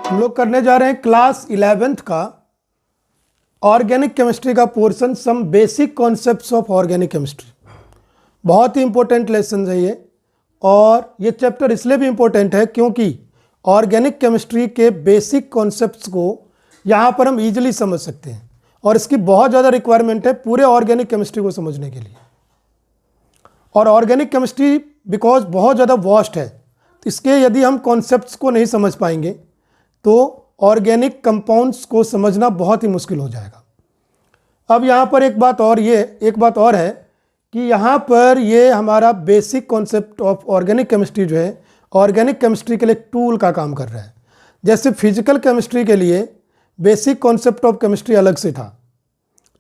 हम लोग करने जा रहे हैं क्लास 11th का ऑर्गेनिक केमिस्ट्री का portion, some basic concepts of organic chemistry. बहुत ही इंपॉर्टेंट लेसन है ये, और ये चैप्टर इसलिए भी इंपॉर्टेंट है क्योंकि ऑर्गेनिक केमिस्ट्री के बेसिक कॉन्सेप्ट्स को यहाँ पर हम ईजिली समझ सकते हैं, और इसकी बहुत ज़्यादा रिक्वायरमेंट है पूरे ऑर्गेनिक केमिस्ट्री को समझने के लिए। और ऑर्गेनिक केमिस्ट्री बिकॉज बहुत ज़्यादा वास्ट है, तो इसके यदि हम कॉन्सेप्ट्स को नहीं समझ पाएंगे तो ऑर्गेनिक कंपाउंड्स को समझना बहुत ही मुश्किल हो जाएगा। अब यहाँ पर एक बात और है कि यहाँ पर ये हमारा basic concept of organic chemistry जो है, ऑर्गेनिक केमिस्ट्री के लिए एक टूल का काम कर रहा है। जैसे फिजिकल केमिस्ट्री के लिए बेसिक कॉन्सेप्ट ऑफ केमिस्ट्री अलग से था,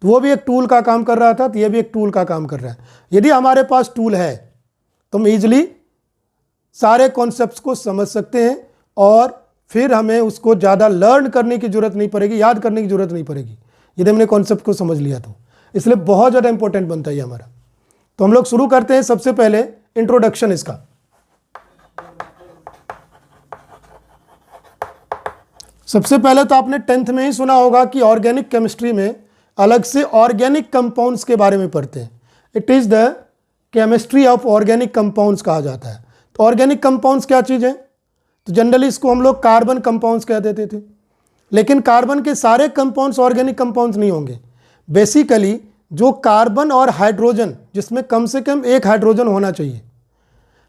तो वो भी एक टूल का काम कर रहा था, तो ये भी एक टूल का काम कर रहा है। यदि हमारे पास टूल है तो हम ईजिली सारे कॉन्सेप्ट्स को समझ सकते हैं, और फिर हमें उसको ज़्यादा लर्न करने की ज़रूरत नहीं पड़ेगी, याद करने की ज़रूरत नहीं पड़ेगी, यदि हमने कॉन्सेप्ट को समझ लिया तो। इसलिए बहुत ज़्यादा इंपॉर्टेंट बनता है ये हमारा। तो हम लोग शुरू करते हैं। सबसे पहले इंट्रोडक्शन इसका। सबसे पहले तो आपने 10th में ही सुना होगा कि ऑर्गेनिक केमिस्ट्री में अलग से ऑर्गेनिक कंपाउंड्स के बारे में पढ़ते हैं। It is the chemistry of organic compounds कहा जाता है। तो ऑर्गेनिक कंपाउंड्स क्या चीज़ है? तो जनरली इसको हम लोग कार्बन कंपाउंड्स कह देते थे, लेकिन कार्बन के सारे कंपाउंड्स ऑर्गेनिक कंपाउंड्स नहीं होंगे। बेसिकली जो कार्बन और हाइड्रोजन, जिसमें कम से कम एक हाइड्रोजन होना चाहिए,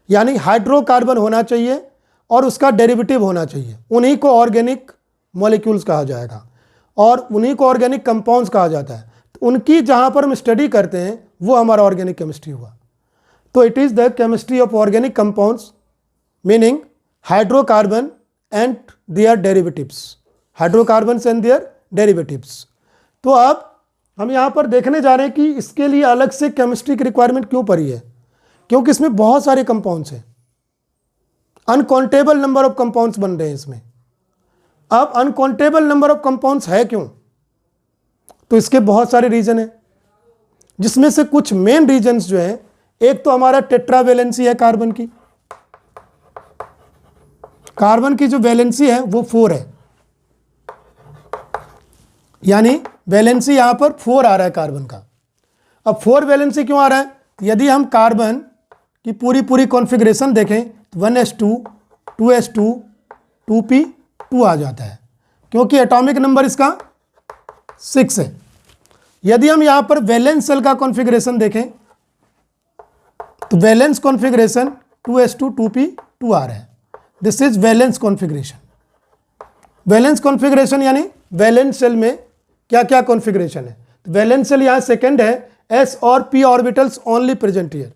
यानी हाइड्रोकार्बन होना चाहिए और उसका डेरिवेटिव होना चाहिए, उन्हीं को ऑर्गेनिक मॉलिक्यूल्स कहा जाएगा और उन्हीं को ऑर्गेनिक कंपाउंड्स कहा जाता है। तो उनकी जहाँ पर हम स्टडी करते हैं वो हमारा ऑर्गेनिक केमिस्ट्री हुआ। तो it is the chemistry of organic compounds, meaning hydrocarbon and their derivatives, hydrocarbons and their derivatives. तो अब हम यहाँ पर देखने जा रहे हैं कि इसके लिए अलग से केमिस्ट्री की रिक्वायरमेंट क्यों पड़ी है, क्योंकि इसमें बहुत सारे कंपाउंड्स हैं, अनकाउंटेबल नंबर ऑफ कंपाउंड्स बन रहे हैं इसमें। अब अनकाउंटेबल नंबर ऑफ कंपाउंड्स है क्यों? तो इसके बहुत सारे रीजन हैं, जिसमें से कुछ मेन रीजन्स जो हैं, एक तो हमारा टेट्रावैलेंसी है कार्बन की। कार्बन की जो वैलेंसी है वो 4 है, यानी वैलेंसी यहां पर 4 आ रहा है कार्बन का। अब 4 वैलेंसी क्यों आ रहा है? तो यदि हम कार्बन की पूरी कॉन्फ़िगरेशन देखें तो 1s2, 2s2, 2p2 आ जाता है, क्योंकि एटॉमिक नंबर इसका 6 है। यदि हम यहां पर वैलेंस सेल का कॉन्फ़िगरेशन देखें तो वैलेंस कॉन्फ़िगरेशन 2s2, 2p2 आ रहा है। This is valence configuration. Valence configuration यानी वैलेंस सेल में क्या क्या कॉन्फ़िगरेशन है। तो वैलेंस सेल यहाँ सेकंड है, s और p orbitals only present here,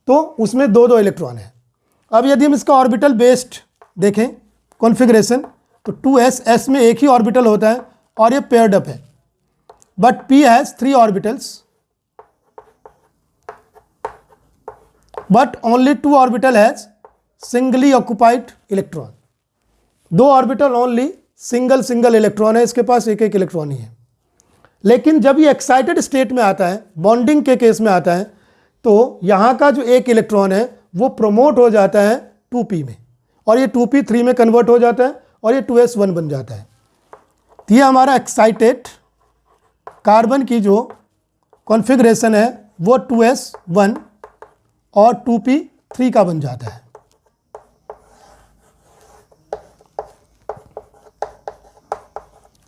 तो उसमें 2 इलेक्ट्रॉन है। अब यदि हम इसका ऑर्बिटल बेस्ड देखें कॉन्फ़िगरेशन तो 2s, s में एक ही ऑर्बिटल होता है और ये पेयर्ड अप है, but p has 3 orbitals, but only 2 orbital has singly occupied electron. 2 orbital only single electron है, इसके पास एक इलेक्ट्रॉन ही है। लेकिन जब ये एक्साइटेड स्टेट में आता है, बॉन्डिंग के केस में आता है, तो यहाँ का जो एक इलेक्ट्रॉन है वो प्रोमोट हो जाता है 2p में, और ये 2p 3 में कन्वर्ट हो जाता है और ये 2s1 बन जाता है। तो ये हमारा एक्साइटेड कार्बन की जो कॉन्फ़िगरेशन है वो 2s1 और 2p3 का बन जाता है।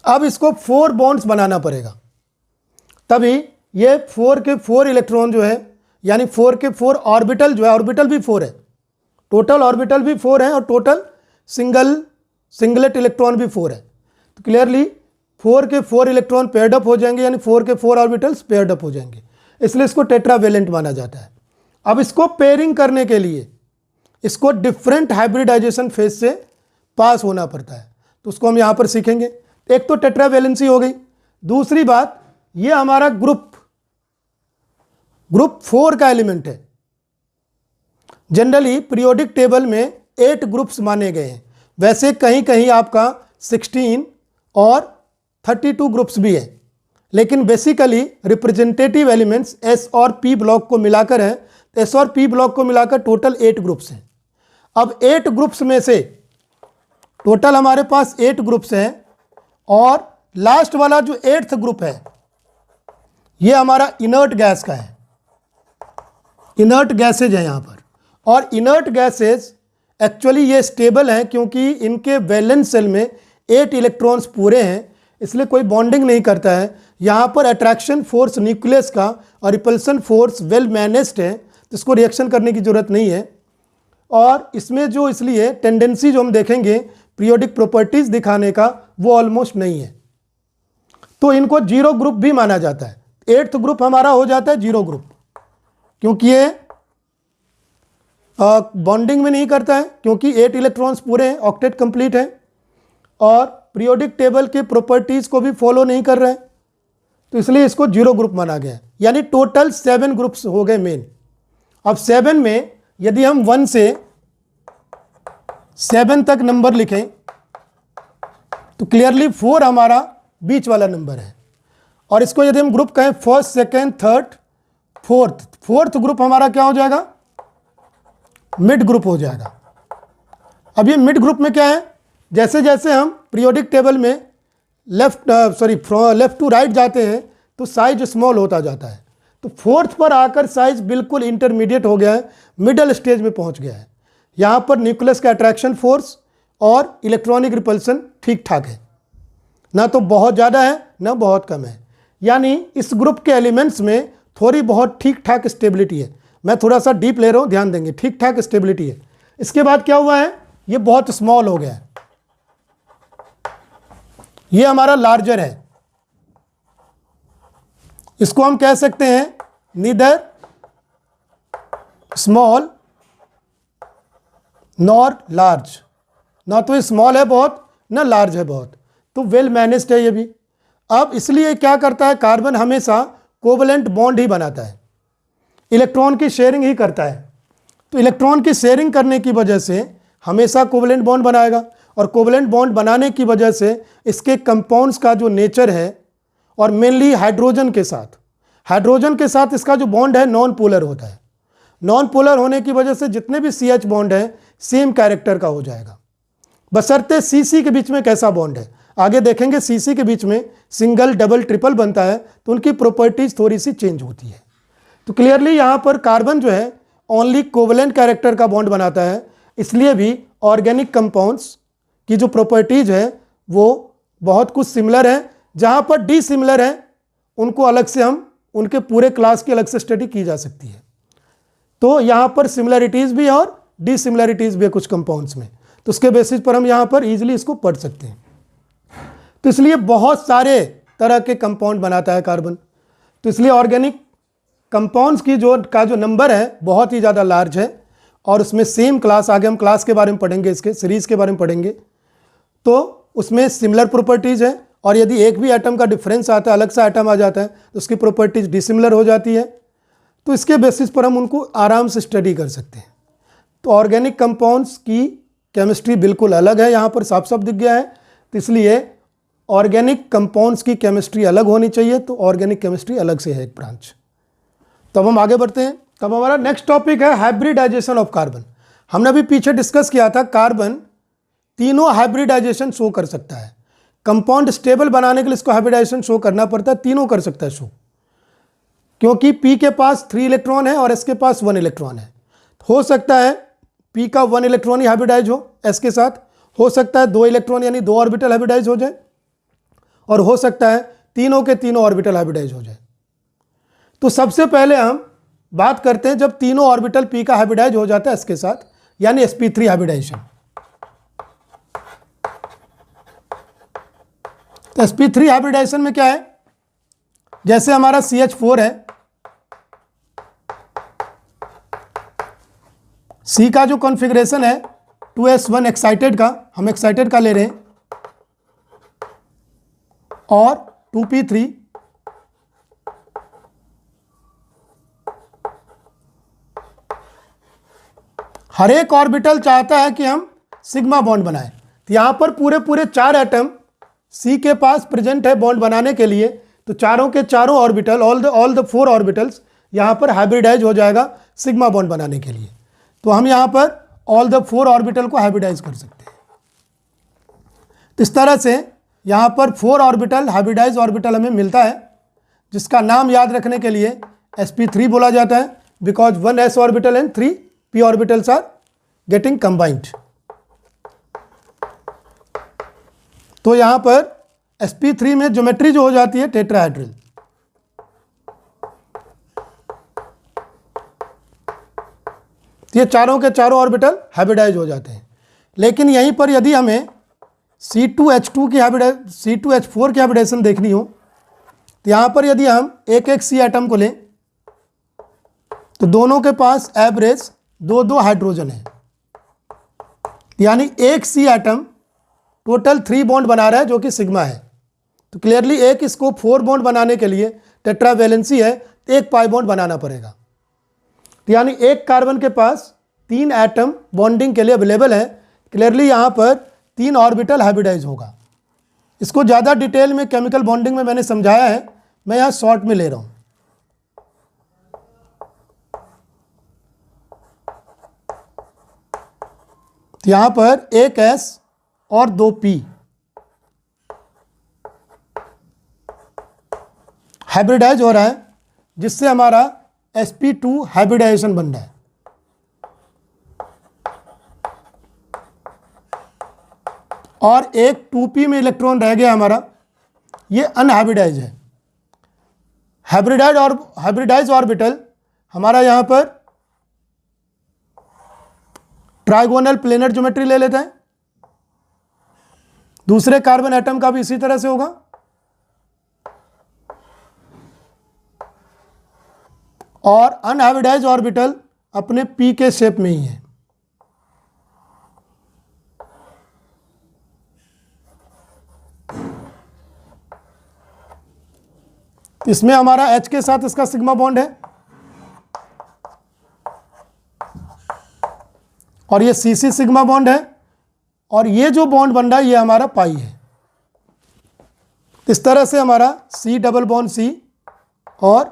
अब इसको 4 बॉन्ड्स बनाना पड़ेगा, तभी ये 4 के 4 इलेक्ट्रॉन जो है, यानी 4 के 4 ऑर्बिटल जो है, ऑर्बिटल भी 4 है, टोटल ऑर्बिटल भी 4 है और टोटल सिंगलेट इलेक्ट्रॉन भी 4 है। तो क्लियरली 4 के 4 इलेक्ट्रॉन पेयर्ड अप हो जाएंगे, यानी 4 के 4 ऑर्बिटल्स पेयर्ड अप हो जाएंगे, इसलिए इसको टेट्रावैलेंट माना जाता है। अब इसको पेयरिंग करने के लिए इसको डिफरेंट हाइब्रिडाइजेशन फेज से पास होना पड़ता है, तो उसको हम यहाँ पर सीखेंगे। एक तो टेट्रावैलेंसी हो गई, दूसरी बात ये हमारा ग्रुप 4 का एलिमेंट है। जनरली पीरियोडिक टेबल में 8 ग्रुप्स माने गए हैं, वैसे कहीं कहीं आपका 16 और 32 ग्रुप्स भी है, लेकिन बेसिकली रिप्रेजेंटेटिव एलिमेंट्स s और p ब्लॉक को मिलाकर है। s और p ब्लॉक को मिलाकर टोटल 8 ग्रुप्स हैं। अब 8 ग्रुप्स में से टोटल हमारे पास 8 ग्रुप्स हैं और लास्ट वाला जो 8th ग्रुप है ये हमारा इनर्ट गैस का है। इनर्ट गैसेज है यहाँ पर, और इनर्ट गैसेज एक्चुअली ये स्टेबल हैं क्योंकि इनके वैलेंस शेल में 8 इलेक्ट्रॉन्स पूरे हैं, इसलिए कोई बॉन्डिंग नहीं करता है। यहाँ पर अट्रैक्शन फोर्स न्यूक्लियस का और रिपल्सन फोर्स वेल मैनेज्ड है, जिसको रिएक्शन करने की ज़रूरत नहीं है। और इसमें जो इसलिए टेंडेंसी जो हम देखेंगे पीरियोडिक प्रॉपर्टीज़ दिखाने का वो ऑलमोस्ट नहीं है, तो इनको जीरो ग्रुप भी माना जाता है। 8th ग्रुप हमारा हो जाता है जीरो ग्रुप, क्योंकि ये बॉन्डिंग में नहीं करता है, क्योंकि 8 इलेक्ट्रॉन्स पूरे हैं, ऑक्टेट कंप्लीट है, और पीरियोडिक टेबल के प्रॉपर्टीज़ को भी फॉलो नहीं कर रहे हैं, तो इसलिए इसको जीरो ग्रुप माना गया है। यानी टोटल 7 ग्रुप्स हो गए मेन। अब 7 में यदि हम 1 से 7 तक नंबर लिखें तो क्लियरली 4 हमारा बीच वाला नंबर है, और इसको यदि हम ग्रुप कहें first, second, third, fourth group हमारा क्या हो जाएगा? मिड ग्रुप हो जाएगा। अब ये मिड ग्रुप में क्या है, जैसे जैसे हम पीरियोडिक टेबल में लेफ्ट टू राइट जाते हैं तो साइज स्मॉल होता जाता है, तो 4th पर आकर साइज बिल्कुल इंटरमीडिएट हो गया है, मिडल स्टेज में पहुंच गया है। यहाँ पर न्यूक्लियस का अट्रैक्शन फोर्स और इलेक्ट्रॉनिक रिपल्सन ठीक ठाक है, ना तो बहुत ज़्यादा है ना बहुत कम है। यानी इस ग्रुप के एलिमेंट्स में थोड़ी बहुत ठीक ठाक स्टेबिलिटी है। मैं थोड़ा सा डीप ले रहा हूँ, ध्यान देंगे, ठीक ठाक स्टेबिलिटी है। इसके बाद क्या हुआ है, ये बहुत स्मॉल हो गया है, ये हमारा लार्जर है। इसको हम कह सकते हैं नीदर स्मॉल नॉर लार्ज, ना तो स्मॉल है बहुत ना लार्ज है बहुत, तो वेल मैनेज्ड है ये भी। अब इसलिए क्या करता है, कार्बन हमेशा कोवलेंट बॉन्ड ही बनाता है, इलेक्ट्रॉन की शेयरिंग ही करता है। तो इलेक्ट्रॉन की शेयरिंग करने की वजह से हमेशा कोवलेंट बॉन्ड बनाएगा, और कोवलेंट बॉन्ड बनाने की वजह से इसके कंपाउंड्स का जो नेचर है, और मेनली हाइड्रोजन के साथ इसका जो बॉन्ड है नॉन पोलर होता है। नॉन पोलर होने की वजह से जितने भी CH बॉन्ड है सेम कैरेक्टर का हो जाएगा, बशर्ते CC के बीच में कैसा बॉन्ड है। आगे देखेंगे CC के बीच में सिंगल, डबल, ट्रिपल बनता है तो उनकी प्रॉपर्टीज थोड़ी सी चेंज होती है। तो क्लियरली यहाँ पर कार्बन जो है ओनली कोवलेंट कैरेक्टर का बॉन्ड बनाता है, इसलिए भी ऑर्गेनिक कंपाउंड्स की जो प्रॉपर्टीज है वो बहुत कुछ सिमिलर है। जहाँ पर डिसिमिलर है उनको अलग से हम उनके पूरे क्लास की अलग से स्टडी की जा सकती है। तो यहाँ पर सिमिलरिटीज़ भी और डिसिमिलरिटीज़ भी है कुछ कंपाउंड्स में, तो उसके बेसिस पर हम यहाँ पर इजीली इसको पढ़ सकते हैं। तो इसलिए बहुत सारे तरह के कंपाउंड बनाता है कार्बन, तो इसलिए ऑर्गेनिक कंपाउंड्स की जो नंबर है बहुत ही ज़्यादा लार्ज है, और उसमें सेम क्लास, आगे हम क्लास के बारे में पढ़ेंगे, इसके सीरीज़ के बारे में पढ़ेंगे, तो उसमें सिमिलर प्रॉपर्टीज़ है। और यदि एक भी एटम का डिफरेंस आता है, अलग सा एटम आ जाता है, तो उसकी प्रॉपर्टीज़ डिसिमिलर हो जाती है। तो इसके बेसिस पर हम उनको आराम से स्टडी कर सकते हैं। तो ऑर्गेनिक कंपाउंड्स की केमिस्ट्री बिल्कुल अलग है, यहाँ पर साफ साफ दिख गया है। तो इसलिए ऑर्गेनिक कंपाउंड्स की केमिस्ट्री अलग होनी चाहिए, तो ऑर्गेनिक केमिस्ट्री अलग से है एक ब्रांच। तब हम आगे बढ़ते हैं। तब हमारा नेक्स्ट टॉपिक है हाइब्रिडाइजेशन ऑफ कार्बन। हमने अभी पीछे डिस्कस किया था कार्बन तीनों हाइब्रिडाइजेशन शो कर सकता है। कंपाउंड स्टेबल बनाने के लिए इसको हाइब्रिडाइजेशन शो करना पड़ता है, तीनों कर सकता है शो, क्योंकि P के पास 3 इलेक्ट्रॉन है और S के पास 1 इलेक्ट्रॉन है। हो सकता है P का 1 इलेक्ट्रॉन ही हाइब्रिडाइज हो S के साथ, हो सकता है 2 इलेक्ट्रॉन यानी 2 ऑर्बिटल हाइब्रिडाइज हो जाए, और हो सकता है तीनों के तीनों ऑर्बिटल हाइब्रिडाइज हो जाए। तो सबसे पहले हम बात करते हैं जब तीनों ऑर्बिटल P का हाइब्रिडाइज हो जाता है S के साथ, यानी sp3 हाइब्रिडाइजेशन। तो sp3 हाइब्रिडाइजेशन में क्या है, जैसे हमारा CH4 है, C का जो कॉन्फ़िगरेशन है 2s1 एक्साइटेड का, हम एक्साइटेड का ले रहे हैं, और 2p3 हर एक ऑर्बिटल चाहता है कि हम सिग्मा बॉन्ड बनाएं। तो यहाँ पर पूरे 4 एटम C के पास प्रेजेंट है बॉन्ड बनाने के लिए, तो चारों के चारों ऑर्बिटल, ऑल द 4 ऑर्बिटल्स यहाँ पर हाइब्रिडाइज हो जाएगा सिग्मा बॉन्ड बनाने के लिए। तो हम यहाँ पर ऑल द 4 ऑर्बिटल को हाइब्रिडाइज कर सकते हैं। इस तरह से यहाँ पर 4 ऑर्बिटल हाइब्रिडाइज ऑर्बिटल हमें मिलता है, जिसका नाम याद रखने के लिए sp3 बोला जाता है, because 1 s orbital and 3 p orbitals are getting combined. तो यहाँ पर sp3 में ज्योमेट्री जो हो जाती है टेट्राहेड्रल। ये चारों के चारों ऑर्बिटल हाइब्रिडाइज हो जाते हैं। लेकिन यहीं पर यदि हमें C2H2 की C2H4 की हाइब्रिडाइजेशन देखनी हो, तो यहाँ पर यदि हम एक एक C एटम को लें तो दोनों के पास एवरेज 2 हाइड्रोजन है, यानी एक C एटम टोटल 3 बॉन्ड बना रहा है जो कि सिग्मा है। तो क्लियरली एक इसको 4 बॉन्ड बनाने के लिए टेट्रावैलेंसी है, एक पाई बॉन्ड बनाना पड़ेगा। यानी एक कार्बन के पास 3 एटम बॉन्डिंग के लिए अवेलेबल है। क्लियरली यहाँ पर 3 ऑर्बिटल हाइब्रिडाइज होगा। इसको ज़्यादा डिटेल में केमिकल बॉन्डिंग में मैंने समझाया है, मैं यहाँ शॉर्ट में ले रहा हूँ। तो यहाँ पर एक S और 2 P हाइब्रिडाइज हो रहा है, जिससे हमारा sp2 हाइब्रिडाइजेशन बन रहा है। और एक 2p में इलेक्ट्रॉन रह गया हमारा, ये अनहाइब्रिडाइज है। हाइब्रिडाइज ऑर्बिटल हमारा यहाँ पर ट्राइगोनल प्लेनर ज्योमेट्री ले लेता है। दूसरे कार्बन एटम का भी इसी तरह से होगा। और अनहाइब्रिडाइज ऑर्बिटल अपने p के शेप में ही है। इसमें हमारा H के साथ इसका सिग्मा बॉन्ड है और ये CC सिग्मा बॉन्ड है, और ये जो बॉन्ड बन रहा है ये हमारा पाई है। इस तरह से हमारा C डबल बॉन्ड C और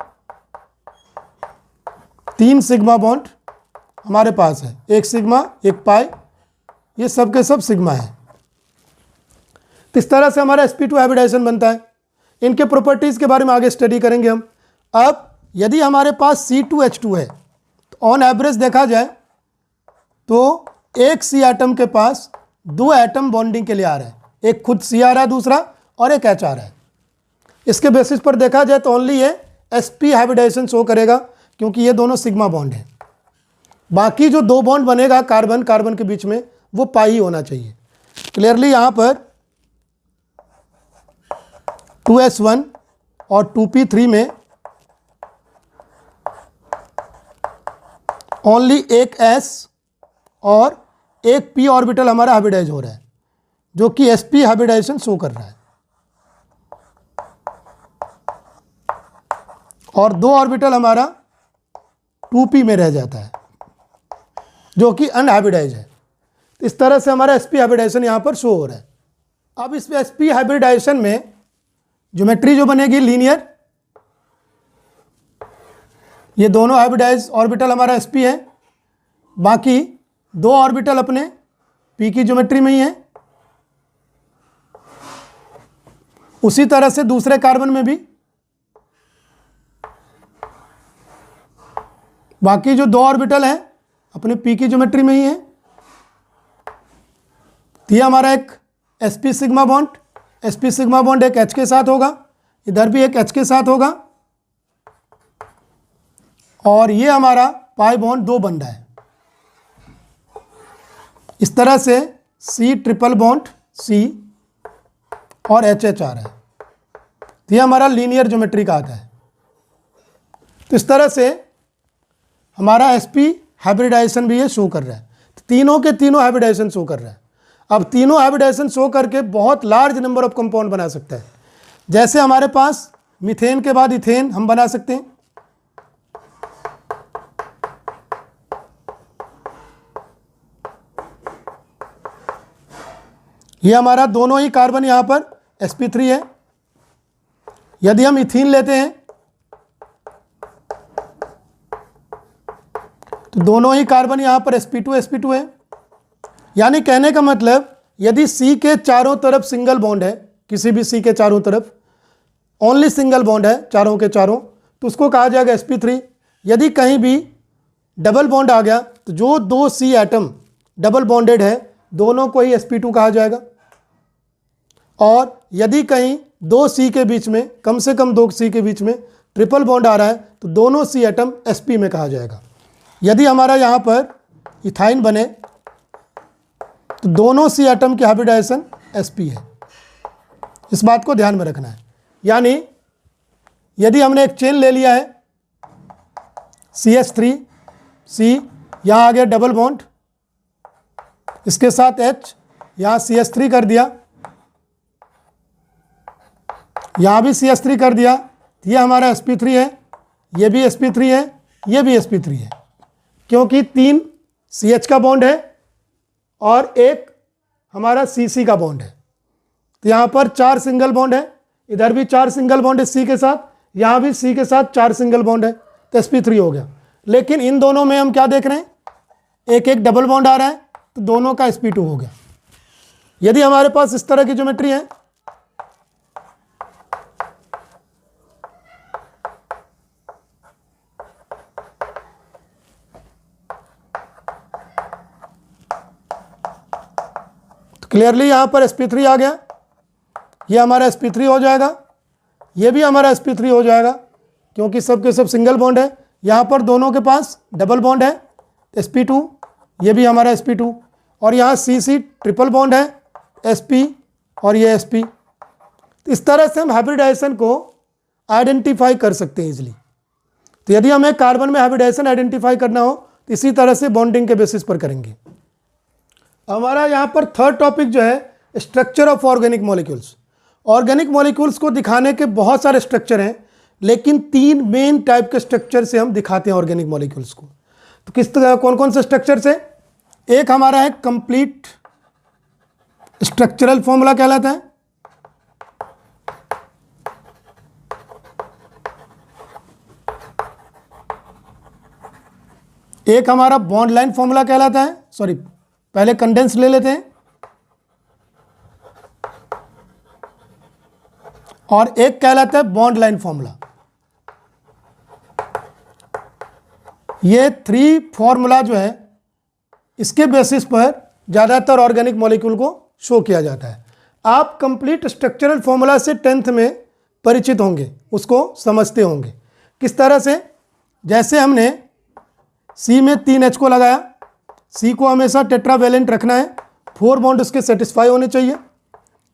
3 सिग्मा बॉन्ड हमारे पास है, एक सिग्मा एक पाई, ये सब के सब सिग्मा है। इस तरह से हमारा sp2 हाइब्रिडाइजेशन बनता है। इनके प्रॉपर्टीज़ के बारे में आगे स्टडी करेंगे हम। अब यदि हमारे पास C2H2 है तो ऑन एवरेज देखा जाए तो एक C एटम के पास 2 एटम बॉन्डिंग के लिए आ रहा है, एक खुद C आ रहा है दूसरा, और एक H आ रहा है। इसके बेसिस पर देखा जाए तो ओनली ये sp हाइब्रिडाइजेशन शो करेगा, क्योंकि ये दोनों सिग्मा बॉन्ड है। बाकी जो 2 बॉन्ड बनेगा कार्बन कार्बन के बीच में, वो पाई ही होना चाहिए। क्लियरली यहाँ पर 2s1 और 2p3 में ओनली एक s और एक p ऑर्बिटल हमारा हाइब्रिडाइज हो रहा है, जो कि sp हाइब्रिडाइजेशन शो कर रहा है। और 2 ऑर्बिटल हमारा 2p में रह जाता है, जो कि अनहाइब्रिडाइज है। इस तरह से हमारा sp हाइब्रिडाइजेशन यहाँ पर शो हो रहा है। अब इस sp हाइब्रिडाइजेशन में ज्योमेट्री जो बनेगी लीनियर, ये दोनों हाइब्रिडाइज ऑर्बिटल हमारा sp है, बाकी 2 ऑर्बिटल अपने p की ज्योमेट्री में ही है। उसी तरह से दूसरे कार्बन में भी बाकी जो 2 ऑर्बिटल हैं अपने p की ज्योमेट्री में ही है। तो ये हमारा एक sp sigma bond, sp sigma bond एक H के साथ होगा, इधर भी एक H के साथ होगा, और ये हमारा पाई बॉन्ड 2 बन रहा है। इस तरह से C ट्रिपल बॉन्ड C और HH आ रहा है। तो ये हमारा लीनियर ज्योमेट्री का आता है। तो इस तरह से हमारा sp हाइब्रिडाइजेशन भी ये शो कर रहा है। तो तीनों के तीनों हाइब्रिडाइजेशन शो कर रहा है। अब तीनों हाइब्रिडाइजेशन शो करके बहुत लार्ज नंबर ऑफ कंपाउंड बना सकता है। जैसे हमारे पास मीथेन के बाद इथेन हम बना सकते हैं, ये हमारा दोनों ही कार्बन यहाँ पर sp3 है। यदि हम इथीन लेते हैं तो दोनों ही कार्बन यहाँ पर sp2 है। यानी कहने का मतलब यदि सी के चारों तरफ सिंगल बॉन्ड है, किसी भी सी के चारों तरफ ओनली सिंगल बॉन्ड है चारों के चारों, तो उसको कहा जाएगा sp3। यदि कहीं भी डबल बॉन्ड आ गया तो जो दो सी एटम डबल बॉन्डेड है दोनों को ही sp2 कहा जाएगा। और यदि कहीं दो सी के बीच में, कम से कम दो सी के बीच में ट्रिपल बॉन्ड आ रहा है तो दोनों सी एटम sp में कहा जाएगा। यदि हमारा यहाँ पर इथाइन बने तो दोनों सी एटम की हाइब्रिडाइजेशन sp है, इस बात को ध्यान में रखना है। यानी यदि हमने एक चेन ले लिया है CH3 C, यहाँ आ गया डबल बॉन्ड, इसके साथ H, यहाँ CH3 कर दिया, यहाँ भी CH3 कर दिया, ये हमारा sp3 है, ये भी sp3 है, ये भी sp3 है, क्योंकि 3 CH का बॉन्ड है और एक हमारा CC का बॉन्ड है। तो यहाँ पर 4 सिंगल बॉन्ड है, इधर भी 4 सिंगल बॉन्ड है C के साथ, यहाँ भी C के साथ 4 सिंगल बॉन्ड है, तो sp3 हो गया। लेकिन इन दोनों में हम क्या देख रहे हैं, एक एक डबल बॉन्ड आ रहा है तो दोनों का sp2 हो गया। यदि हमारे पास इस तरह की ज्योमेट्री है तो क्लियरली यहाँ पर sp3 आ गया, ये हमारा sp3 हो जाएगा, ये भी हमारा sp3 हो जाएगा, क्योंकि सब के सब सिंगल बॉन्ड है। यहाँ पर दोनों के पास डबल बॉन्ड है sp2, ये भी हमारा sp2, और यहाँ CC ट्रिपल बॉन्ड है sp और ये sp। तो इस तरह से हम हाइब्रिडाइजेशन को आइडेंटिफाई कर सकते हैं इजीली। तो यदि हमें कार्बन में हाइब्रिडाइजेशन आइडेंटिफाई करना हो तो इसी तरह से बॉन्डिंग के बेसिस पर करेंगे। हमारा यहाँ पर थर्ड टॉपिक जो है structure of organic molecules. Organic molecules को दिखाने के बहुत सारे स्ट्रक्चर हैं, लेकिन 3 मेन टाइप के स्ट्रक्चर से हम दिखाते हैं ऑर्गेनिक मॉलिक्यूल्स को। तो किस तरह, कौन कौन से स्ट्रक्चर से? एक हमारा है कंप्लीट स्ट्रक्चरल फॉर्मूला कहलाता है, एक हमारा बॉन्ड लाइन फॉर्मूला कहलाता है, सॉरी पहले कंडेंस ले लेते हैं, और एक कहलाता है बॉन्ड लाइन फॉर्मूला। ये 3 फॉर्मूला जो है इसके बेसिस पर ज़्यादातर ऑर्गेनिक मॉलिक्यूल को शो किया जाता है। आप कंप्लीट स्ट्रक्चरल फॉर्मूला से 10th में परिचित होंगे, उसको समझते होंगे। किस तरह से? जैसे हमने C में 3 H को लगाया, C को हमेशा टेट्रावेलेंट रखना है, 4 बॉन्ड उसके सेटिस्फाई होने चाहिए।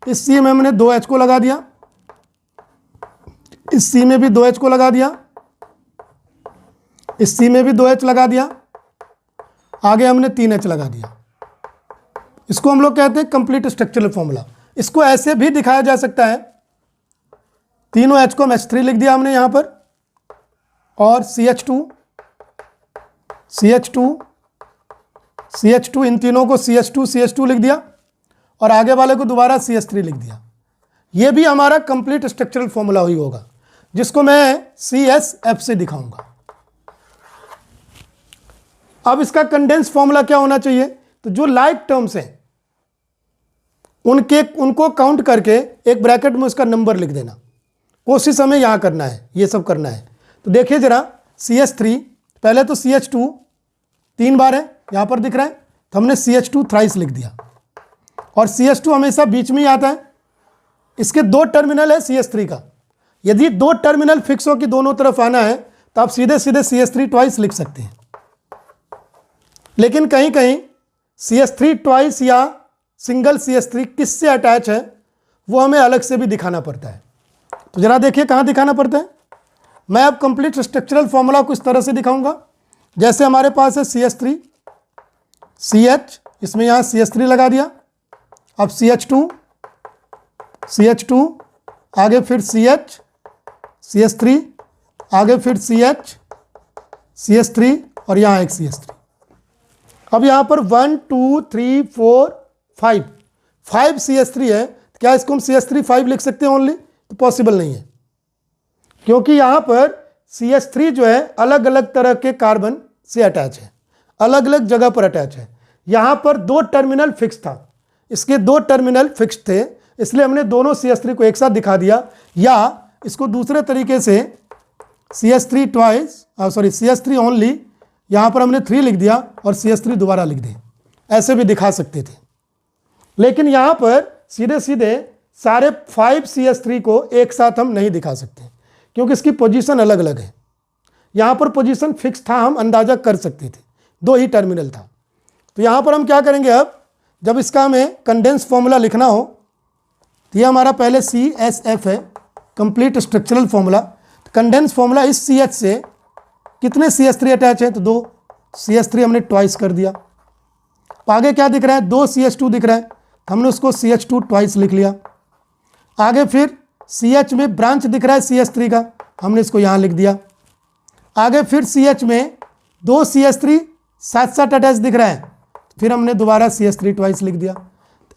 इस C में हमने 2 H को लगा दिया, इस C में भी 2 H को लगा दिया, इस C में भी 2 H लगा दिया, आगे हमने 3 H लगा दिया। इसको हम लोग कहते हैं कंप्लीट स्ट्रक्चरल फॉर्मूला। इसको ऐसे भी दिखाया जा सकता है, तीनों H को H3 लिख दिया हमने यहाँ पर, और CH2 CH2 CH2, इन तीनों को CH2 CH2 लिख दिया, और आगे वाले को दोबारा CH3 लिख दिया। ये भी हमारा कंप्लीट स्ट्रक्चरल फॉर्मूला ही होगा, जिसको मैं CSF से दिखाऊंगा। अब इसका कंडेंस फॉर्मूला क्या होना चाहिए? तो जो लाइक टर्म्स हैं उनको काउंट करके एक ब्रैकेट में उसका नंबर लिख देना। कोशिश हमें यहाँ करना है, ये सब करना है। तो देखिए जरा, CH3 पहले तो CH2 3 बार है, यहाँ पर दिख रहा है, तो हमने CH2 थ्राइस लिख दिया, और CH2 हमेशा बीच में ही आता है। इसके 2 टर्मिनल है CH3 का, यदि 2 टर्मिनल फिक्स हो कि दोनों तरफ आना है तो आप सीधे सीधे CH3 ट्वाइस लिख सकते हैं। लेकिन कहीं कहीं CH3 ट्वाइस या सिंगल CH3 किससे अटैच है वो हमें अलग से भी दिखाना पड़ता है। तो जरा देखिए कहाँ दिखाना पड़ता है। मैं अब कंप्लीट स्ट्रक्चरल फॉर्मूला को इस तरह से दिखाऊंगा, जैसे हमारे पास है CH3 CH, इसमें यहाँ CH3 लगा दिया, अब CH2 आगे फिर CH CH3 आगे फिर CH CH3 और यहाँ एक CH3। अब यहाँ पर 1 2 3 4 5 CH3 है, क्या इसको हम CH3 5 लिख सकते हैं ओनली? तो पॉसिबल नहीं है, क्योंकि यहाँ पर CH3 जो है अलग अलग तरह के कार्बन से अटैच है, अलग अलग जगह पर अटैच है। यहाँ पर 2 टर्मिनल फिक्स था, इसके दो टर्मिनल फिक्स थे, इसलिए हमने दोनों CH3 को एक साथ दिखा दिया, या इसको दूसरे तरीके से CH3 twice, sorry CH3 only, यहाँ पर हमने 3 लिख दिया और CH3 दोबारा लिख दिए, ऐसे भी दिखा सकते थे। लेकिन यहाँ पर सीधे सीधे सारे 5 CH3 को एक साथ हम नहीं दिखा सकते, क्योंकि इसकी पोजीशन अलग अलग है। यहाँ पर पोजीशन फिक्स था, हम अंदाजा कर सकते थे, 2 ही टर्मिनल था। तो यहाँ पर हम क्या करेंगे, अब जब इसका हमें कंडेंस फॉर्मूला लिखना हो, तो ये हमारा पहले CSF है, complete structural formula. Condense formula, इस CH से कितने CH3 अटैच है, तो 2 CH3 हमने ट्वाइस कर दिया। आगे क्या दिख रहा है, 2 CH2 दिख रहा है, हमने उसको CH2 ट्वाइस लिख लिया। आगे फिर CH में ब्रांच दिख रहा है CH3 का, हमने इसको यहाँ लिख दिया। आगे फिर CH में 2 CH3 साथ साथ अटैच दिख रहा है, फिर हमने दोबारा CH3 ट्वाइस लिख दिया।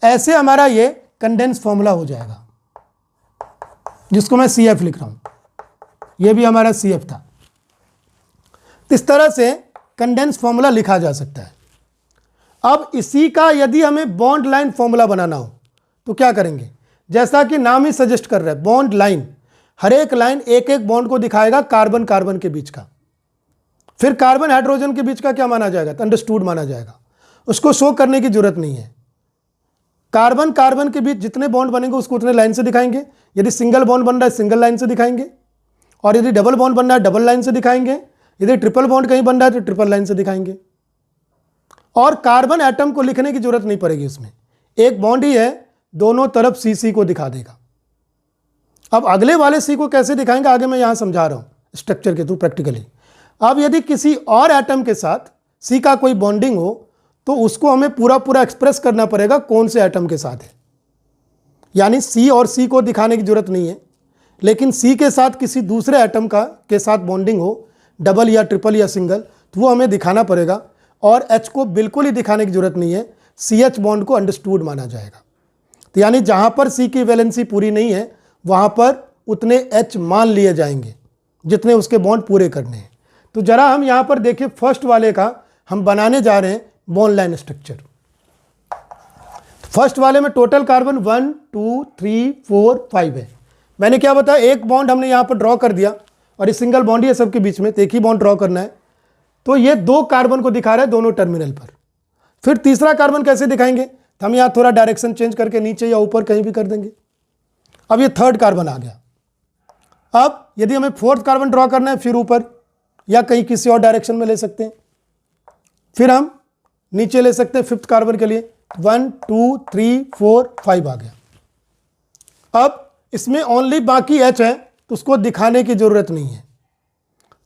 ऐसे हमारा ये कंडेंस फॉर्मूला हो जाएगा, जिसको मैं CF लिख रहा हूँ, ये भी हमारा CF था। इस तरह से कंडेंस फॉर्मूला लिखा जा सकता है। अब इसी का यदि हमें बॉन्ड लाइन फॉर्मूला बनाना हो तो क्या करेंगे, जैसा कि नाम ही सजेस्ट कर रहा है, बॉन्ड लाइन, हर एक लाइन एक एक बॉन्ड को दिखाएगा, कार्बन कार्बन के बीच का। फिर कार्बन हाइड्रोजन के बीच का क्या माना जाएगा, तो अंडरस्टूड माना जाएगा, उसको शो करने की जरूरत नहीं है। कार्बन कार्बन के बीच जितने बॉन्ड बनेंगे उसको उतने लाइन से दिखाएंगे। यदि सिंगल बॉन्ड बन रहा है सिंगल लाइन से दिखाएंगे, और यदि डबल बॉन्ड बन रहा है डबल लाइन से दिखाएंगे, यदि ट्रिपल बॉन्ड कहीं बन रहा है तो ट्रिपल लाइन से दिखाएंगे। और कार्बन एटम को लिखने की जरूरत नहीं पड़ेगी, इसमें एक बॉन्ड ही है, दोनों तरफ CC को दिखा देगा। अब अगले वाले C को कैसे दिखाएंगे, आगे मैं यहां समझा रहा हूं स्ट्रक्चर के थ्रू प्रैक्टिकली। अब यदि किसी और एटम के साथ C का कोई बॉन्डिंग हो तो उसको हमें पूरा पूरा एक्सप्रेस करना पड़ेगा कौन से एटम के साथ है। यानी C और C को दिखाने की जरूरत नहीं है, लेकिन C के साथ किसी दूसरे एटम का के साथ बॉन्डिंग हो, डबल या ट्रिपल या सिंगल, तो वो हमें दिखाना पड़ेगा। और H को बिल्कुल ही दिखाने की जरूरत नहीं है, CH बॉन्ड को अंडरस्टूड माना जाएगा। तो यानी जहां पर C की वैलेंसी पूरी नहीं है वहां पर उतने H मान लिए जाएंगे जितने उसके बॉन्ड पूरे करने हैं। तो जरा हम यहां पर देखिए, फर्स्ट वाले का हम बनाने जा रहे हैं बॉन्ड लाइन स्ट्रक्चर। फर्स्ट वाले में टोटल कार्बन 1 2 3 4 5 है। मैंने क्या बताया, एक बॉन्ड हमने यहां पर ड्रॉ कर दिया और ये सिंगल बॉन्ड ही है सबके बीच में, तो एक ही बॉन्ड ड्रॉ करना है। तो ये 2 कार्बन को दिखा रहा है दोनों टर्मिनल पर। फिर तीसरा कार्बन कैसे दिखाएंगे, तो हम यहाँ थोड़ा डायरेक्शन चेंज करके नीचे या ऊपर कहीं भी कर देंगे। अब ये थर्ड कार्बन आ गया। अब यदि हमें फोर्थ कार्बन ड्रॉ करना है, फिर ऊपर या कहीं किसी और डायरेक्शन में ले सकते हैं। फिर हम नीचे ले सकते हैं फिफ्थ कार्बन के लिए, 1 2 3 4 5 आ गया। अब इसमें ओनली बाकी H है, तो उसको दिखाने की जरूरत नहीं है।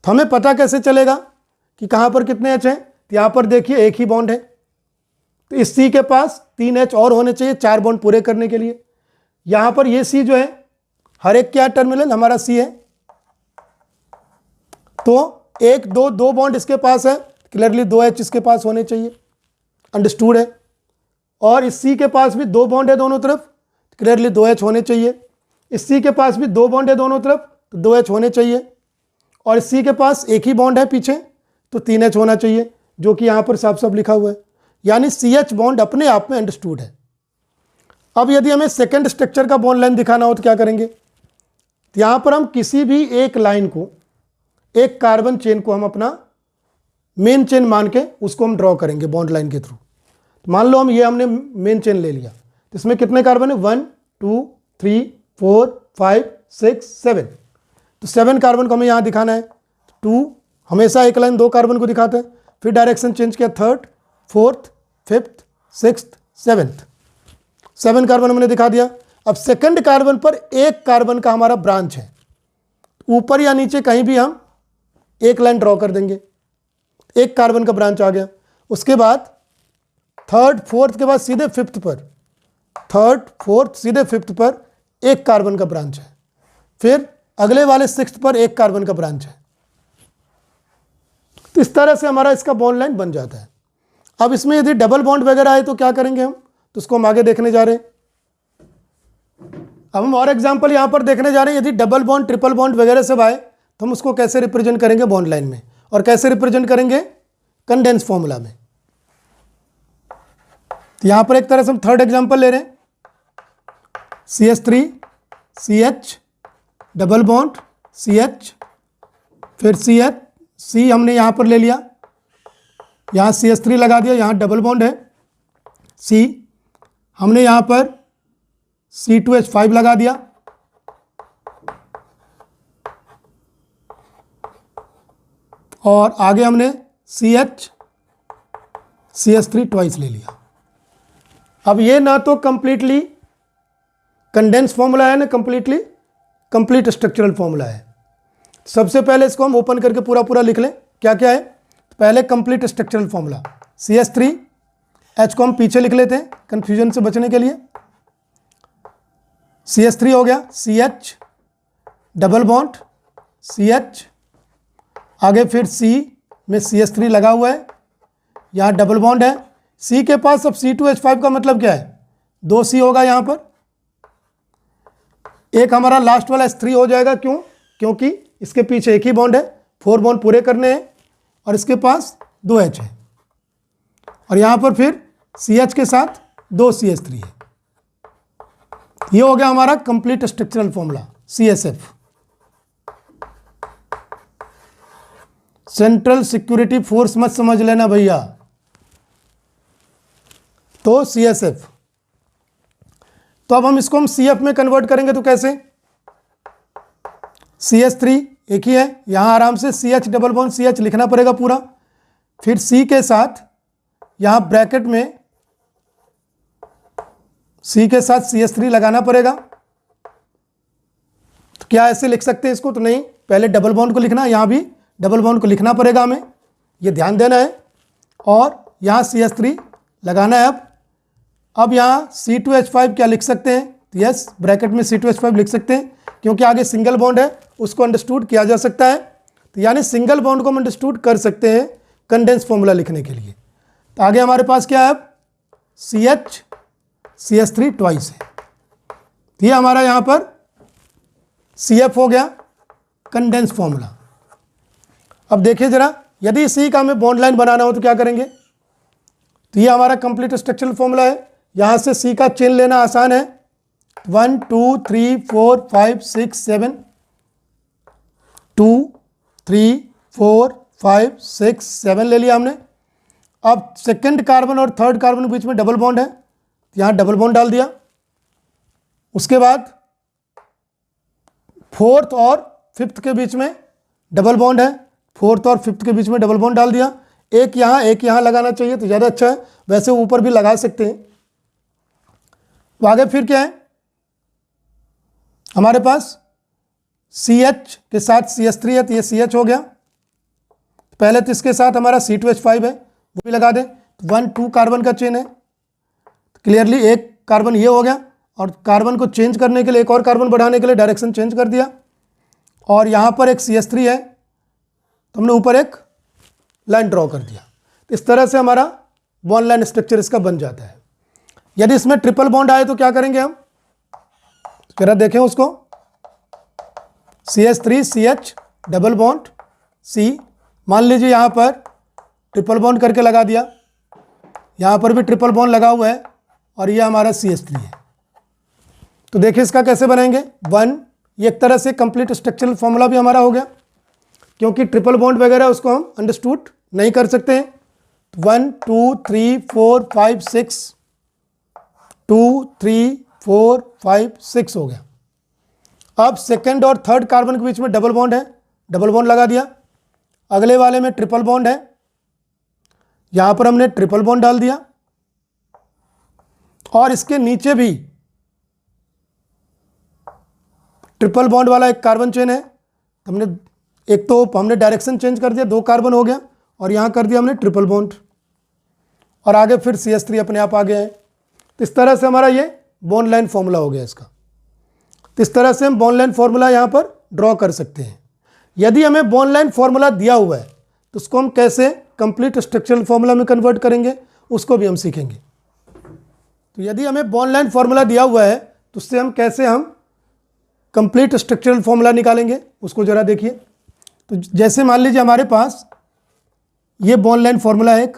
तो हमें पता कैसे चलेगा कि कहां पर कितने H हैं, तो यहां पर देखिए एक ही बॉन्ड है, तो इस C के पास 3 H और होने चाहिए 4 बॉन्ड पूरे करने के लिए। यहां पर ये C जो है, हर एक क्या टर्मिनल हमारा C है, तो 1 2 2 बॉन्ड इसके पास है, क्लियरली 2 H इसके पास होने चाहिए, अंडरस्टूड है। और इस C के पास भी 2 बॉन्ड है दोनों तरफ, क्लियरली 2 H होने चाहिए। इस C के पास भी 2 बॉन्ड है दोनों तरफ, तो 2 H होने चाहिए। और इस C के पास एक ही बॉन्ड है पीछे, तो 3 H होना चाहिए, जो कि यहां पर साफ साफ लिखा हुआ है। यानी CH बॉन्ड अपने आप में अंडरस्टूड है। अब यदि हमें सेकंड स्ट्रक्चर का बॉन्ड लाइन दिखाना हो तो क्या करेंगे, तो यहां पर हम किसी भी एक लाइन को, एक कार्बन चेन को हम अपना मेन चेन मान के उसको हम ड्रॉ करेंगे बॉन्ड लाइन के थ्रू। मान लो हमने मेन चेन ले लिया, तो इसमें कितने कार्बन है, 1 2 3 4 5 6 7, तो 7 कार्बन को हमें यहाँ दिखाना है। 2 हमेशा एक लाइन 2 कार्बन को दिखाते हैं, फिर डायरेक्शन चेंज किया, third fourth fifth sixth seventh, 7 carbon हमने दिखा दिया। अब सेकंड कार्बन पर एक कार्बन का हमारा ब्रांच है, ऊपर या नीचे कहीं भी हम एक लाइन ड्रॉ कर देंगे, एक कार्बन का ब्रांच आ गया। उसके बाद थर्ड फोर्थ के बाद सीधे फिफ्थ पर, थर्ड फोर्थ सीधे फिफ्थ पर एक कार्बन का ब्रांच है, फिर अगले वाले सिक्स्थ पर एक कार्बन का ब्रांच है। तो इस तरह से हमारा इसका बॉन्ड लाइन बन जाता है। अब इसमें यदि डबल बॉन्ड वगैरह आए तो क्या करेंगे हम, तो उसको हम आगे देखने जा रहे हैं। अब हम और एग्जांपल यहां पर देखने जा रहे हैं। यदि डबल बॉन्ड ट्रिपल बॉन्ड वगैरह सब आए तो हम उसको कैसे रिप्रेजेंट करेंगे बॉन्ड लाइन में, और कैसे रिप्रेजेंट करेंगे कंडेंस फॉर्मूला में। तो यहाँ पर एक तरह से हम थर्ड एग्जांपल ले रहे हैं, CH3 CH double bond CH, फिर CH C हमने यहाँ पर ले लिया, यहाँ CH3 लगा दिया, यहाँ डबल बॉन्ड है C, हमने यहाँ पर C2H5 लगा दिया, और आगे हमने CH3 ट्वाइस ले लिया। अब ये ना तो कंप्लीटली कंडेंस फॉर्मूला है ना कंप्लीट स्ट्रक्चरल फॉर्मूला है। सबसे पहले इसको हम ओपन करके पूरा पूरा लिख लें, क्या क्या है। पहले complete structural formula CH3, H को हम पीछे लिख लेते हैं कंफ्यूजन से बचने के लिए। CH3 हो गया, CH डबल बॉन्ड CH, आगे फिर C में CH3 लगा हुआ है, यहाँ डबल बॉन्ड है, C के पास अब C2H5 का मतलब क्या है, 2C होगा यहाँ पर, एक हमारा लास्ट वाला H3 हो जाएगा। क्यों? क्योंकि इसके पीछे एक ही बॉन्ड है, 4 बॉन्ड पूरे करने हैं, और इसके पास 2H है, और यहाँ पर फिर CH के साथ 2 CH3 है। ये हो गया हमारा complete structural formula CSF, central security force मत समझ लेना भैया। तो CSF, तो अब हम इसको CF में कन्वर्ट करेंगे तो कैसे, CH3 एक ही है, यहाँ आराम से CH डबल बॉन्ड CH लिखना पड़ेगा पूरा, फिर C के साथ यहाँ ब्रैकेट में C के साथ CH3 लगाना पड़ेगा। तो क्या ऐसे लिख सकते हैं इसको, तो नहीं, पहले डबल बॉन्ड को लिखना, यहाँ भी डबल बॉन्ड को लिखना पड़ेगा हमें, ये ध्यान देना है, और यहाँ CH3 लगाना है। अब यहाँ C2H5 क्या लिख सकते हैं, तो यस ब्रैकेट में C2H5 लिख सकते हैं, क्योंकि आगे सिंगल बॉन्ड है, उसको अंडरस्टूड किया जा सकता है। तो यानी सिंगल बॉन्ड को हम अंडरस्टूड कर सकते हैं कंडेंस फॉर्मूला लिखने के लिए। तो आगे हमारे पास क्या है, CH CH3 ट्वाइस है, तो ये हमारा यहाँ पर CF हो गया कंडेंस फॉर्मूला। अब देखिए जरा, यदि C का हमें बॉन्ड लाइन बनाना हो तो क्या करेंगे, तो ये हमारा कंप्लीट स्ट्रक्चरल फॉर्मूला है, यहाँ से C का चेन लेना आसान है, 1 2 3 4 5 6 7, 2 3 4 5 6 7 ले लिया हमने। अब सेकंड कार्बन और थर्ड कार्बन के बीच में डबल बॉन्ड है, तो यहाँ डबल बॉन्ड डाल दिया। उसके बाद फोर्थ और फिफ्थ के बीच में डबल बॉन्ड है, फोर्थ और फिफ्थ के बीच में डबल बॉन्ड डाल दिया। एक यहाँ लगाना चाहिए तो ज़्यादा अच्छा है, वैसे ऊपर भी लगा सकते हैं। तो आगे फिर क्या है हमारे पास, CH के साथ CH3 है, तो ये CH हो गया। पहले तो इसके साथ हमारा C2H5 है, वो भी लगा दें। 1 2 कार्बन का चेन है, क्लियरली एक कार्बन ये हो गया, और कार्बन को चेंज करने के लिए, एक और कार्बन बढ़ाने के लिए डायरेक्शन चेंज कर दिया, और यहाँ पर एक CH3 है, तो हमने ऊपर एक लाइन ड्रॉ कर दिया। इस तरह से हमारा बॉन्ड लाइन स्ट्रक्चर इसका बन जाता है। यदि इसमें ट्रिपल बॉन्ड आए तो क्या करेंगे हम, जरा देखें उसको, CH3 CH double bond C, मान लीजिए यहाँ पर ट्रिपल बॉन्ड करके लगा दिया, यहाँ पर भी ट्रिपल बॉन्ड लगा हुआ है, और ये हमारा CH3 है। तो देखिए इसका कैसे बनाएंगे, 1, ये एक तरह से कंप्लीट स्ट्रक्चरल फॉर्मूला भी हमारा हो गया, क्योंकि ट्रिपल बॉन्ड वगैरह उसको हम अंडरस्टूड नहीं कर सकते हैं। 1 2 3 4 5 6, 2 3 4 5 6 हो गया। अब सेकंड और थर्ड कार्बन के बीच में डबल बॉन्ड है, डबल बॉन्ड लगा दिया। अगले वाले में ट्रिपल बॉन्ड है, यहाँ पर हमने ट्रिपल बॉन्ड डाल दिया, और इसके नीचे भी ट्रिपल बॉन्ड वाला एक कार्बन चेन है। हमने एक तो हमने डायरेक्शन चेंज कर दिया, 2 कार्बन हो गया, और यहाँ कर दिया हमने ट्रिपल बॉन्ड, और आगे फिर CH3 अपने आप आ गया है। तो इस तरह से हमारा ये बॉन्ड लाइन फॉर्मूला हो गया इसका। तो इस तरह से हम बॉन्ड लाइन फॉर्मूला यहाँ पर ड्रॉ कर सकते हैं। यदि हमें बॉन्ड लाइन फॉर्मूला दिया हुआ है तो उसको हम कैसे कंप्लीट स्ट्रक्चरल फॉर्मूला में कन्वर्ट करेंगे, उसको भी हम सीखेंगे। तो यदि हमें बॉन्ड लाइन फॉर्मूला दिया हुआ है तो उससे हम कैसे कंप्लीट स्ट्रक्चरल फॉर्मूला निकालेंगे, उसको जरा देखिए। तो जैसे मान लीजिए हमारे पास ये बॉन्ड लाइन फॉर्मूला है एक,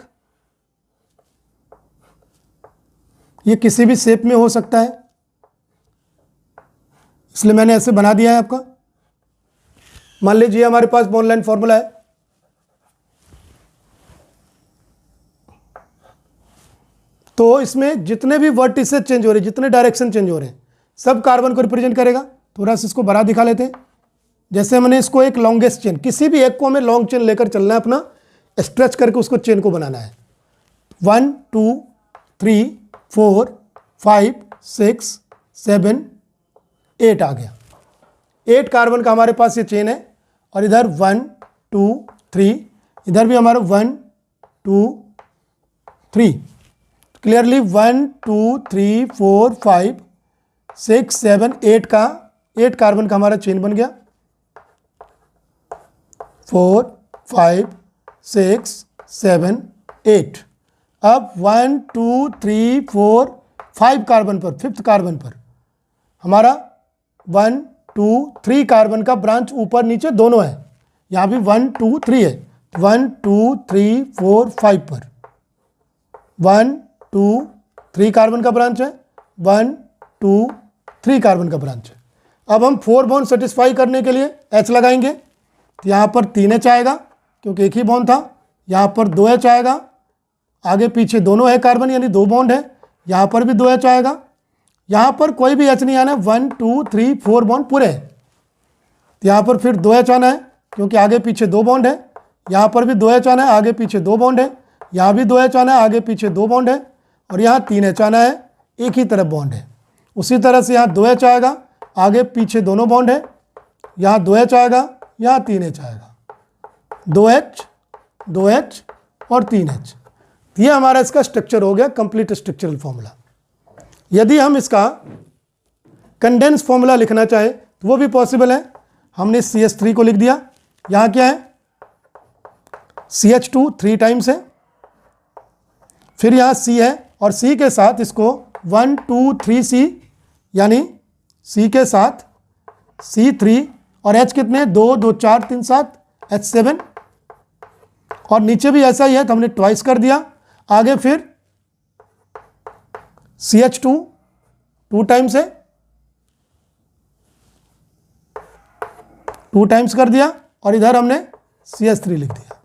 ये किसी भी शेप में हो सकता है, इसलिए मैंने ऐसे बना दिया है आपका। मान लीजिए हमारे पास बॉन्ड लाइन फॉर्मूला है, तो इसमें जितने भी वर्टिसेस चेंज हो रहे हैं, जितने डायरेक्शन चेंज हो रहे हैं, सब कार्बन को रिप्रेजेंट करेगा। थोड़ा सा इसको बड़ा दिखा लेते हैं। जैसे हमने इसको एक लॉन्गेस्ट चेन, किसी भी एक को हमें लॉन्ग चेन लेकर चलना है, अपना स्ट्रेच करके उसको चेन को बनाना है। 1 2 3 4 5 6 7 8 आ गया। 8 कार्बन का हमारे पास ये चेन है। और इधर 1 2 3, इधर भी हमारा 1 2 3। क्लियरली 1 2 3 4 5 6 7 8 का 8 कार्बन का हमारा चेन बन गया। 4 5 6 7 8। अब 1 2 3 4 5 कार्बन पर, 5th कार्बन पर हमारा 1 2 3 कार्बन का ब्रांच ऊपर नीचे दोनों है। यहाँ भी 1 2 3 है। 1 2 3 4 5 पर 1 2 3 कार्बन का ब्रांच है, 1 2 3 कार्बन का ब्रांच है। अब हम 4 बॉन्ड सेटिस्फाई करने के लिए H लगाएंगे। तो यहाँ पर 3H आएगा क्योंकि एक ही बॉन्ड था। यहाँ पर 2H आएगा, आगे पीछे दोनों है कार्बन यानी 2 बॉन्ड है। यहाँ पर भी 2H आएगा, यहाँ पर कोई भी H नहीं आना है। 1 2 3 4 बॉन्ड पूरे हैं। तो यहाँ पर फिर 2H आना है क्योंकि आगे पीछे 2 बॉन्ड है। यहाँ पर भी 2H आना है, आगे पीछे 2 बॉन्ड है। यहाँ भी 2H आना है, आगे पीछे 2 बॉन्ड है। और यहाँ 3H आना है, एक ही तरफ बॉन्ड है। उसी तरह से यहाँ 2H आएगा, आगे पीछे दोनों बॉन्ड है। यहाँ 2H आएगा, यहाँ 3H आएगा। 2H 2H और 3H। ये हमारा इसका स्ट्रक्चर हो गया, कंप्लीट स्ट्रक्चरल फॉर्मूला। यदि हम इसका कंडेंस फॉर्मूला लिखना चाहे तो वो भी पॉसिबल है। हमने CH3 को लिख दिया। यहाँ क्या है, CH2 3 टाइम्स है, फिर यहाँ C है और C के साथ इसको 1 2 3C यानी C के साथ C3 और H कितने 2 2 4 3 7 H7 और नीचे भी ऐसा ही है तो हमने ट्वाइस कर दिया। आगे फिर CH2 2 टाइम्स है, 2 टाइम्स कर दिया और इधर हमने CH3 लिख दिया।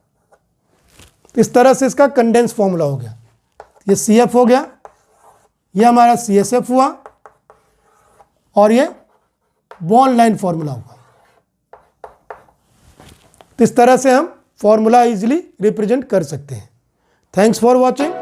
इस तरह से इसका कंडेंस फॉर्मूला हो गया। ये CF हो गया, ये हमारा CSF हुआ और ये बॉन्ड लाइन फॉर्मूला हुआ। तो इस तरह से हम फॉर्मूला इजीली रिप्रेजेंट कर सकते हैं। Thanks for watching.